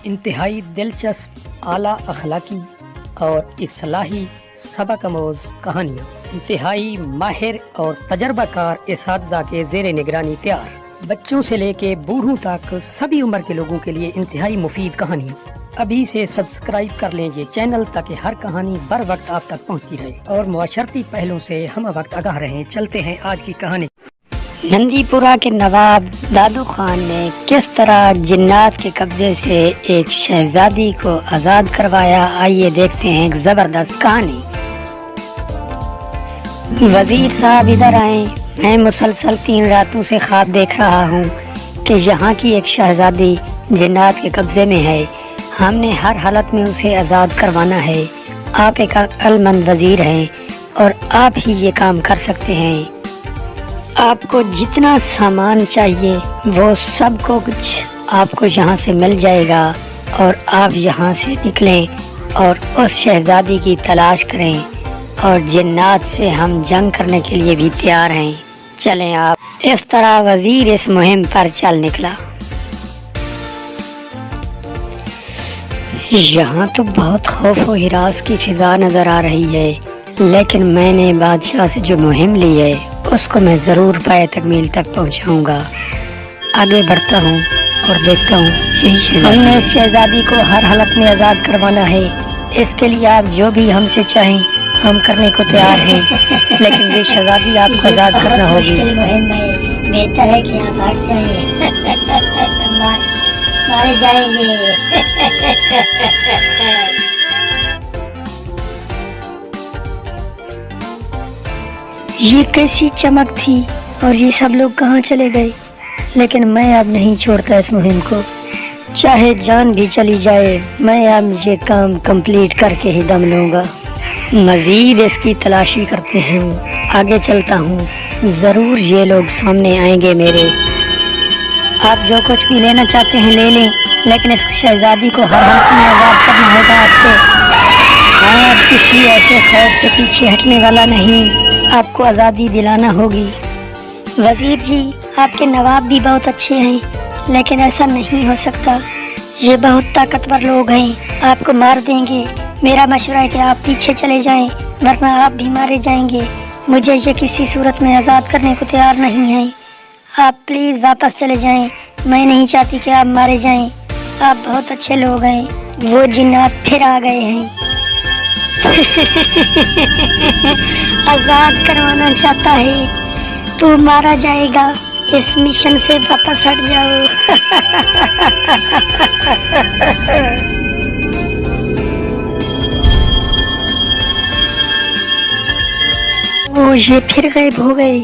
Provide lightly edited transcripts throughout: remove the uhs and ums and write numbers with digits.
انتہائی دلچسپ اعلیٰ اخلاقی اور اصلاحی سبق آموز کہانیاں انتہائی ماہر اور تجربہ کار اساتذہ کے زیر نگرانی تیار، بچوں سے لے کے بوڑھوں تک سبھی عمر کے لوگوں کے لیے انتہائی مفید کہانیاں۔ ابھی سے سبسکرائب کر لیں یہ چینل تاکہ ہر کہانی بر وقت آپ تک پہنچتی رہے اور معاشرتی پہلوں سے ہم وقت آگاہ رہیں۔ چلتے ہیں آج کی کہانی۔ نندی پورہ کے نواب دادو خان نے کس طرح جنات کے قبضے سے ایک شہزادی کو آزاد کروایا، آئیے دیکھتے ہیں ایک زبردست کہانی۔ وزیر صاحب ادھر آئیں، میں مسلسل 3 راتوں سے خواب دیکھ رہا ہوں کہ یہاں کی ایک شہزادی جنات کے قبضے میں ہے، ہم نے ہر حالت میں اسے آزاد کروانا ہے۔ آپ ایک عقل مند وزیر ہیں اور آپ ہی یہ کام کر سکتے ہیں۔ آپ کو جتنا سامان چاہیے وہ سب کو کچھ آپ کو یہاں سے مل جائے گا اور آپ یہاں سے نکلیں اور اس شہزادی کی تلاش کریں، اور جنات سے ہم جنگ کرنے کے لیے بھی تیار ہیں، چلیں آپ۔ اس طرح وزیر اس مہم پر چل نکلا۔ یہاں تو بہت خوف و ہراس کی فضا نظر آ رہی ہے، لیکن میں نے بادشاہ سے جو مہم لی ہے اس کو میں ضرور پائے تکمیل تک پہنچاؤں گا۔ آگے بڑھتا ہوں اور دیکھتا ہوں ہم نے اس شہزادی کو ہر حالت میں آزاد کروانا ہے، اس کے لیے آپ جو بھی ہم سے چاہیں ہم کرنے کو تیار ہیں، لیکن یہ شہزادی آپ کو آزاد کرنا ہوگی۔ بہتر ہے کہ آپ ہٹ جائیں، مارے جائیں گے۔ یہ کیسی چمک تھی اور یہ سب لوگ کہاں چلے گئے؟ لیکن میں اب نہیں چھوڑتا اس مہم کو، چاہے جان بھی چلی جائے میں اب یہ کام کمپلیٹ کر کے ہی دم لوں گا۔ مزید اس کی تلاشی کرتے ہیں، آگے چلتا ہوں، ضرور یہ لوگ سامنے آئیں گے میرے۔ آپ جو کچھ بھی لینا چاہتے ہیں لے لیں، لیکن اس شہزادی کو ہر حالت میں آزاد کرنا ہوگا آپ سے۔ میں اب کسی ایسے خوف سے پیچھے ہٹنے والا نہیں، آپ کو آزادی دلانا ہوگی۔ وزیر جی، آپ کے نواب بھی بہت اچھے ہیں، لیکن ایسا نہیں ہو سکتا، یہ بہت طاقتور لوگ ہیں، آپ کو مار دیں گے۔ میرا مشورہ ہے کہ آپ پیچھے چلے جائیں، ورنہ آپ بھی مارے جائیں گے۔ مجھے یہ کسی صورت میں آزاد کرنے کو تیار نہیں ہیں، آپ پلیز واپس چلے جائیں، میں نہیں چاہتی کہ آپ مارے جائیں، آپ بہت اچھے لوگ ہیں۔ وہ جنات پھر آ گئے ہیں۔ آزاد کروانا چاہتا ہے تو مارا جائے گا، اس مشن سے واپس ہٹ جاؤ۔ وہ یہ پھر غائب ہو گئے،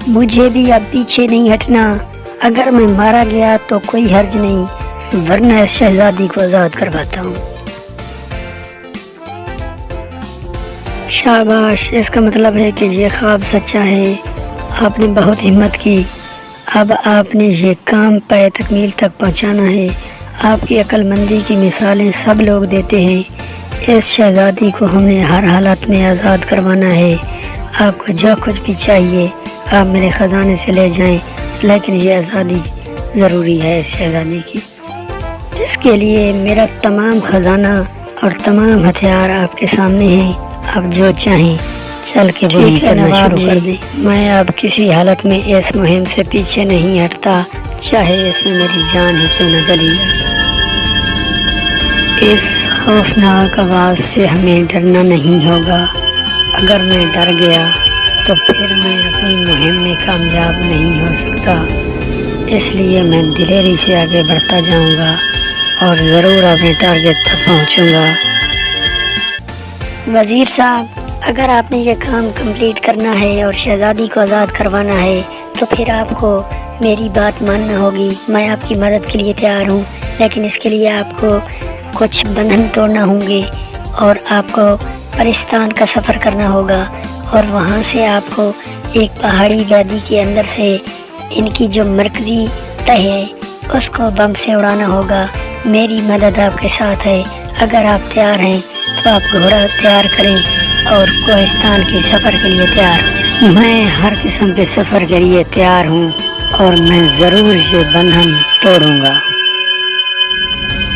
مجھے بھی اب پیچھے نہیں ہٹنا، اگر میں مارا گیا تو کوئی حرج نہیں، ورنہ اس شہزادی کو آزاد کرواتا ہوں۔ شاباش، اس کا مطلب ہے کہ یہ خواب سچا ہے، آپ نے بہت ہمت کی، اب آپ نے یہ کام پائے تکمیل تک پہنچانا ہے۔ آپ کی عقل مندی کی مثالیں سب لوگ دیتے ہیں، اس شہزادی کو ہم نے ہر حالت میں آزاد کروانا ہے۔ آپ کو جو کچھ بھی چاہیے آپ میرے خزانے سے لے جائیں، لیکن یہ آزادی ضروری ہے اس شہزادی کی، اس کے لیے میرا تمام خزانہ اور تمام ہتھیار آپ کے سامنے ہیں، آپ جو چاہیں چل کے وہی کرنا شروع کر دیں۔ میں اب کسی حالت میں اس مہم سے پیچھے نہیں ہٹتا، چاہے اس میں میری جان ہی کیوں نہ چلی جائے۔ اس خوفناک آواز سے ہمیں ڈرنا نہیں ہوگا، اگر میں ڈر گیا تو پھر میں اپنی مہم میں کامیاب نہیں ہو سکتا، اس لیے میں دلیری سے آگے بڑھتا جاؤں گا اور ضرور اپنے ٹارگٹ تک پہنچوں گا۔ وزیر صاحب، اگر آپ نے یہ کام کمپلیٹ کرنا ہے اور شہزادی کو آزاد کروانا ہے تو پھر آپ کو میری بات ماننا ہوگی۔ میں آپ کی مدد کے لیے تیار ہوں، لیکن اس کے لیے آپ کو کچھ بندھن توڑنا ہوں گے اور آپ کو پرستان کا سفر کرنا ہوگا، اور وہاں سے آپ کو ایک پہاڑی وادی کے اندر سے ان کی جو مرکزی تہ ہے اس کو بم سے اڑانا ہوگا۔ میری مدد آپ کے ساتھ ہے، اگر آپ تیار ہیں تو آپ گھوڑا تیار کریں اور کوہستان کے سفر کے لیے تیار ہو جائیں۔ میں ہر قسم کے سفر کے لیے تیار ہوں اور میں ضرور یہ بندھن توڑوں گا۔